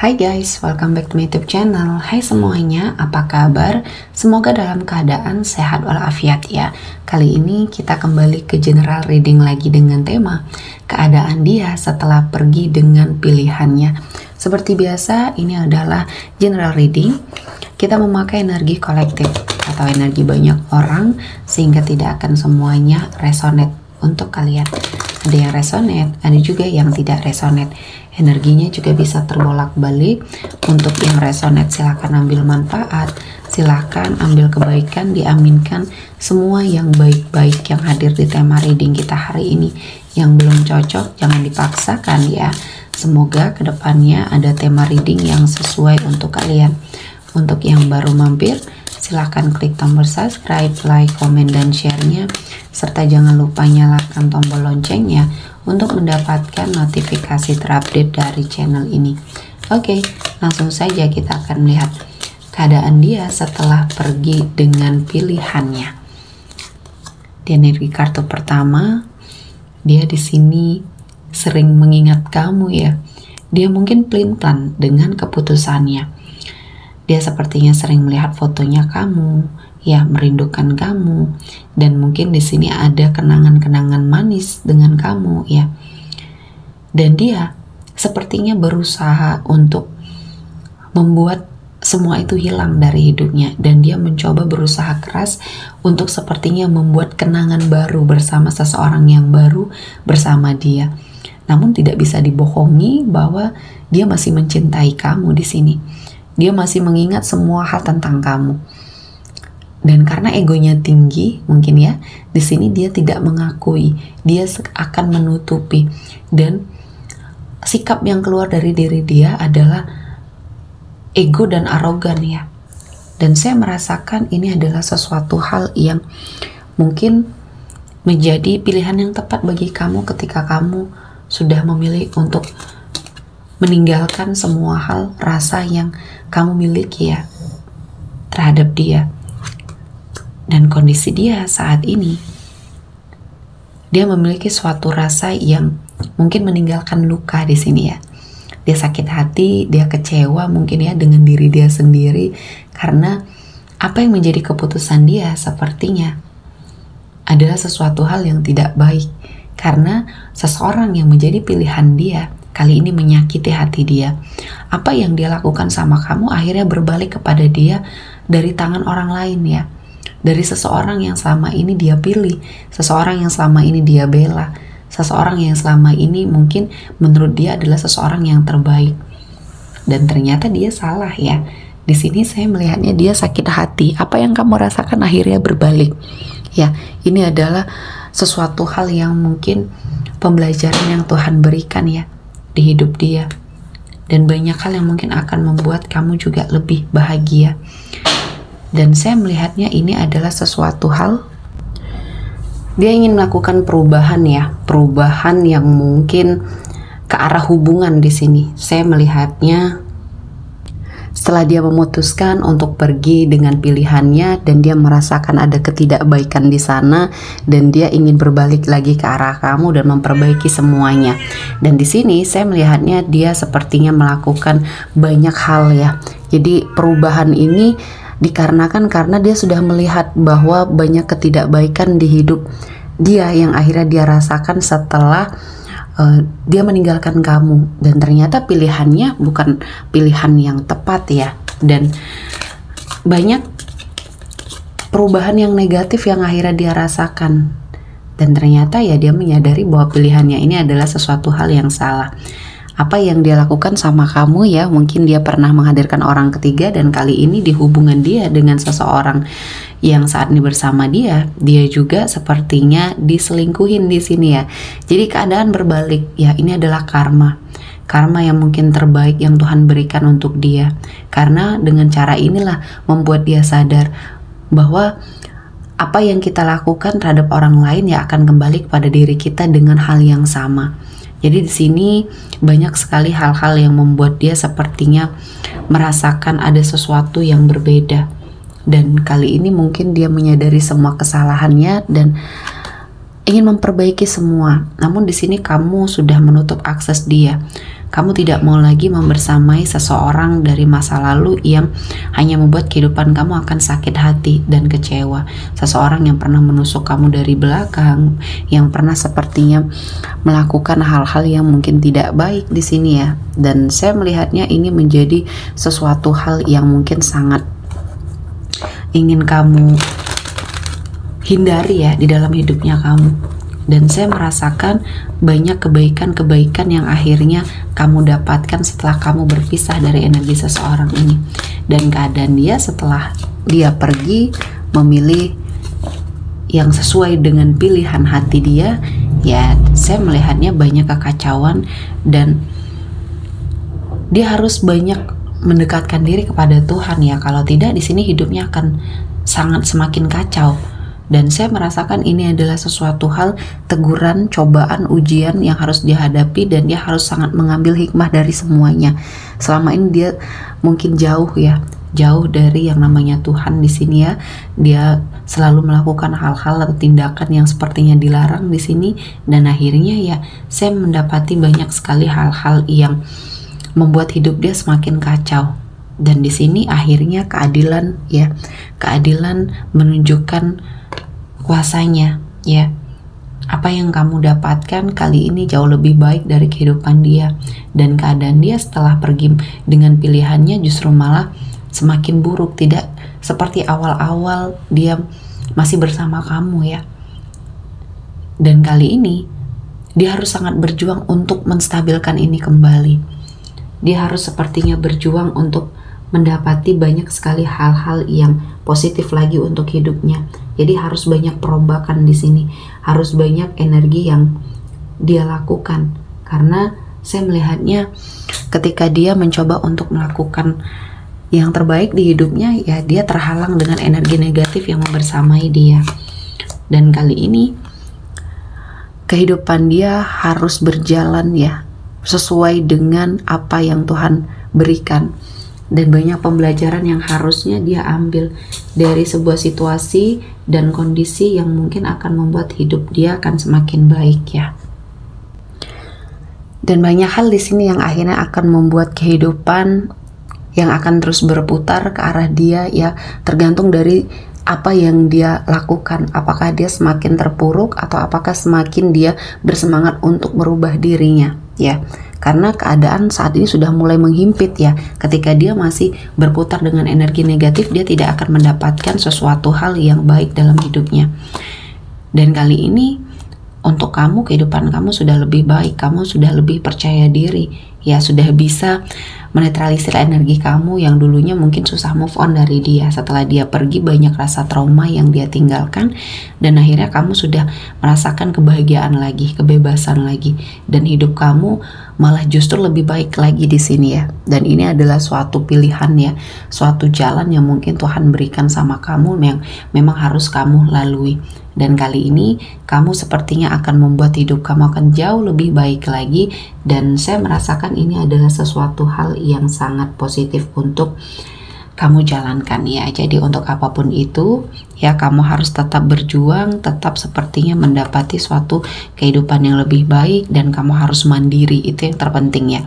Hai guys, welcome back to my YouTube channel. Hai semuanya, apa kabar? Semoga dalam keadaan sehat walafiat ya. Kali ini kita kembali ke general reading lagi dengan tema keadaan dia setelah pergi dengan pilihannya. Seperti biasa, ini adalah general reading. Kita memakai energi kolektif atau energi banyak orang sehingga tidak akan semuanya resonate untuk kalian. Ada yang resonate, ada juga yang tidak resonate. Energinya juga bisa terbolak-balik. Untuk yang resonate silahkan ambil manfaat, silahkan ambil kebaikan, diaminkan semua yang baik-baik yang hadir di tema reading kita hari ini. Yang belum cocok jangan dipaksakan ya. Semoga kedepannya ada tema reading yang sesuai untuk kalian. Untuk yang baru mampir, silahkan klik tombol subscribe, like, komen, dan share-nya, serta jangan lupa nyalakan tombol loncengnya untuk mendapatkan notifikasi terupdate dari channel ini. Oke, langsung saja kita akan melihat keadaan dia setelah pergi dengan pilihannya. Di energi kartu pertama, dia di sini sering mengingat kamu ya. Dia mungkin pelin-pelan dengan keputusannya. Dia sepertinya sering melihat fotonya kamu, ya merindukan kamu, dan mungkin di sini ada kenangan-kenangan manis dengan kamu, ya. Dan dia sepertinya berusaha untuk membuat semua itu hilang dari hidupnya, dan dia mencoba berusaha keras untuk sepertinya membuat kenangan baru bersama seseorang yang baru bersama dia. Namun tidak bisa dibohongi bahwa dia masih mencintai kamu di sini. Dia masih mengingat semua hal tentang kamu. Dan karena egonya tinggi, mungkin ya, di sini dia tidak mengakui, dia akan menutupi. Dan sikap yang keluar dari diri dia adalah ego dan arogan ya. Dan saya merasakan ini adalah sesuatu hal yang mungkin menjadi pilihan yang tepat bagi kamu ketika kamu sudah memilih untuk meninggalkan semua hal rasa yang kamu miliki ya terhadap dia. Dan kondisi dia saat ini, dia memiliki suatu rasa yang mungkin meninggalkan luka di sini ya. Dia sakit hati, dia kecewa mungkin ya dengan diri dia sendiri karena apa yang menjadi keputusan dia sepertinya adalah sesuatu hal yang tidak baik, karena seseorang yang menjadi pilihan dia kali ini menyakiti hati dia. Apa yang dia lakukan sama kamu akhirnya berbalik kepada dia dari tangan orang lain ya. Dari seseorang yang selama ini dia pilih, seseorang yang selama ini dia bela, seseorang yang selama ini mungkin menurut dia adalah seseorang yang terbaik. Dan ternyata dia salah ya. Di sini saya melihatnya dia sakit hati. Apa yang kamu rasakan akhirnya berbalik. Ya, ini adalah sesuatu hal yang mungkin pembelajaran yang Tuhan berikan ya di hidup dia, dan banyak hal yang mungkin akan membuat kamu juga lebih bahagia. Dan saya melihatnya ini adalah sesuatu hal dia ingin melakukan perubahan ya, perubahan yang mungkin ke arah hubungan. Di sini saya melihatnya setelah dia memutuskan untuk pergi dengan pilihannya dan dia merasakan ada ketidakbaikan di sana, dan dia ingin berbalik lagi ke arah kamu dan memperbaiki semuanya. Dan di sini saya melihatnya dia sepertinya melakukan banyak hal ya. Jadi perubahan ini dikarenakan karena dia sudah melihat bahwa banyak ketidakbaikan di hidup dia yang akhirnya dia rasakan setelah dia meninggalkan kamu, dan ternyata pilihannya bukan pilihan yang tepat ya. Dan banyak perubahan yang negatif yang akhirnya dia rasakan, dan ternyata ya dia menyadari bahwa pilihannya ini adalah sesuatu hal yang salah. Apa yang dia lakukan sama kamu ya, mungkin dia pernah menghadirkan orang ketiga, dan kali ini di hubungan dia dengan seseorang yang saat ini bersama dia juga sepertinya diselingkuhin di sini ya. Jadi keadaan berbalik ya, ini adalah karma yang mungkin terbaik yang Tuhan berikan untuk dia, karena dengan cara inilah membuat dia sadar bahwa apa yang kita lakukan terhadap orang lain ya akan kembali kepada diri kita dengan hal yang sama. Jadi di sini banyak sekali hal-hal yang membuat dia sepertinya merasakan ada sesuatu yang berbeda. Dan kali ini mungkin dia menyadari semua kesalahannya dan ingin memperbaiki semua. Namun di sini kamu sudah menutup akses dia. Kamu tidak mau lagi membersamai seseorang dari masa lalu yang hanya membuat kehidupan kamu akan sakit hati dan kecewa. Seseorang yang pernah menusuk kamu dari belakang, yang pernah sepertinya melakukan hal-hal yang mungkin tidak baik di sini ya. Dan saya melihatnya ini menjadi sesuatu hal yang mungkin sangat ingin kamu hindari ya di dalam hidupnya kamu. Dan saya merasakan banyak kebaikan-kebaikan yang akhirnya kamu dapatkan setelah kamu berpisah dari energi seseorang ini. Dan keadaan dia setelah dia pergi memilih yang sesuai dengan pilihan hati dia, ya saya melihatnya banyak kekacauan dan dia harus banyak mendekatkan diri kepada Tuhan ya. Kalau tidak di sini hidupnya akan sangat semakin kacau. Dan saya merasakan ini adalah sesuatu hal teguran, cobaan, ujian yang harus dihadapi dan dia harus sangat mengambil hikmah dari semuanya. Selama ini dia mungkin jauh ya, jauh dari yang namanya Tuhan di sini ya. Dia selalu melakukan hal-hal atau tindakan yang sepertinya dilarang di sini dan akhirnya ya saya mendapati banyak sekali hal-hal yang membuat hidup dia semakin kacau. Dan di sini akhirnya keadilan ya, keadilan menunjukkan kuasanya ya. Apa yang kamu dapatkan kali ini jauh lebih baik dari kehidupan dia, dan keadaan dia setelah pergi dengan pilihannya justru malah semakin buruk, tidak seperti awal-awal dia masih bersama kamu ya. Dan kali ini dia harus sangat berjuang untuk menstabilkan ini kembali. Dia harus sepertinya berjuang untuk mendapati banyak sekali hal-hal yang positif lagi untuk hidupnya. Jadi harus banyak perombakan di sini, harus banyak energi yang dia lakukan. Karena saya melihatnya ketika dia mencoba untuk melakukan yang terbaik di hidupnya, ya dia terhalang dengan energi negatif yang membersamai dia. Dan kali ini kehidupan dia harus berjalan ya sesuai dengan apa yang Tuhan berikan. Dan banyak pembelajaran yang harusnya dia ambil dari sebuah situasi dan kondisi yang mungkin akan membuat hidup dia akan semakin baik ya. Dan banyak hal di sini yang akhirnya akan membuat kehidupan yang akan terus berputar ke arah dia ya, tergantung dari apa yang dia lakukan. Apakah dia semakin terpuruk atau apakah semakin dia bersemangat untuk merubah dirinya ya. Karena keadaan saat ini sudah mulai menghimpit ya. Ketika dia masih berputar dengan energi negatif, dia tidak akan mendapatkan sesuatu hal yang baik dalam hidupnya. Dan kali ini untuk kamu, kehidupan kamu sudah lebih baik, kamu sudah lebih percaya diri ya, sudah bisa menetralisir energi kamu yang dulunya mungkin susah move on dari dia. Setelah dia pergi banyak rasa trauma yang dia tinggalkan, dan akhirnya kamu sudah merasakan kebahagiaan lagi, kebebasan lagi, dan hidup kamu malah justru lebih baik lagi di sini ya. Dan ini adalah suatu pilihan ya, suatu jalan yang mungkin Tuhan berikan sama kamu yang memang harus kamu lalui. Dan kali ini kamu sepertinya akan membuat hidup kamu akan jauh lebih baik lagi. Dan saya merasakan ini adalah sesuatu hal yang sangat positif untuk kamu jalankan ya. Jadi untuk apapun itu ya, kamu harus tetap berjuang, tetap sepertinya mendapati suatu kehidupan yang lebih baik, dan kamu harus mandiri, itu yang terpenting ya.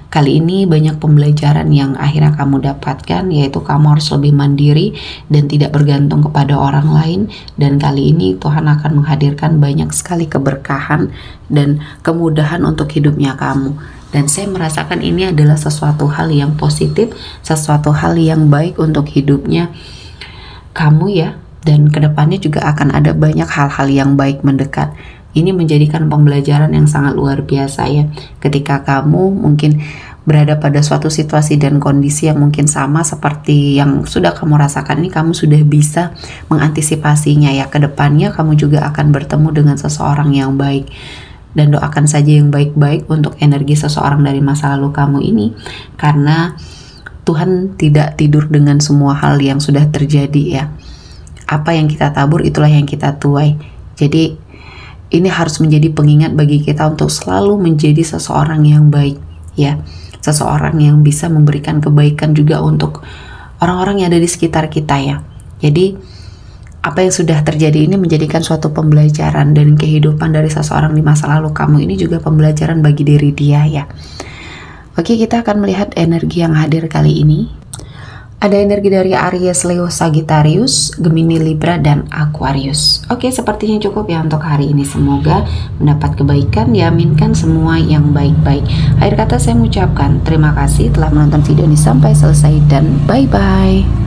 Kali ini banyak pembelajaran yang akhirnya kamu dapatkan, yaitu kamu harus lebih mandiri dan tidak bergantung kepada orang lain. Dan kali ini Tuhan akan menghadirkan banyak sekali keberkahan dan kemudahan untuk hidupnya kamu. Dan saya merasakan ini adalah sesuatu hal yang positif, sesuatu hal yang baik untuk hidupnya kamu ya. Dan kedepannya juga akan ada banyak hal-hal yang baik mendekat. Ini menjadikan pembelajaran yang sangat luar biasa ya. Ketika kamu mungkin berada pada suatu situasi dan kondisi yang mungkin sama seperti yang sudah kamu rasakan ini, kamu sudah bisa mengantisipasinya ya. Kedepannya kamu juga akan bertemu dengan seseorang yang baik. Dan doakan saja yang baik-baik untuk energi seseorang dari masa lalu kamu ini. Karena Tuhan tidak tidur dengan semua hal yang sudah terjadi ya. Apa yang kita tabur itulah yang kita tuai. Jadi ini harus menjadi pengingat bagi kita untuk selalu menjadi seseorang yang baik ya. Seseorang yang bisa memberikan kebaikan juga untuk orang-orang yang ada di sekitar kita ya. Jadi apa yang sudah terjadi ini menjadikan suatu pembelajaran, dan kehidupan dari seseorang di masa lalu kamu ini juga pembelajaran bagi diri dia ya. Oke, kita akan melihat energi yang hadir kali ini. Ada energi dari Aries, Leo, Sagittarius, Gemini, Libra, dan Aquarius. Oke, sepertinya cukup ya untuk hari ini. Semoga mendapat kebaikan, diaminkan semua yang baik-baik. Akhir kata saya mengucapkan terima kasih telah menonton video ini sampai selesai dan bye-bye.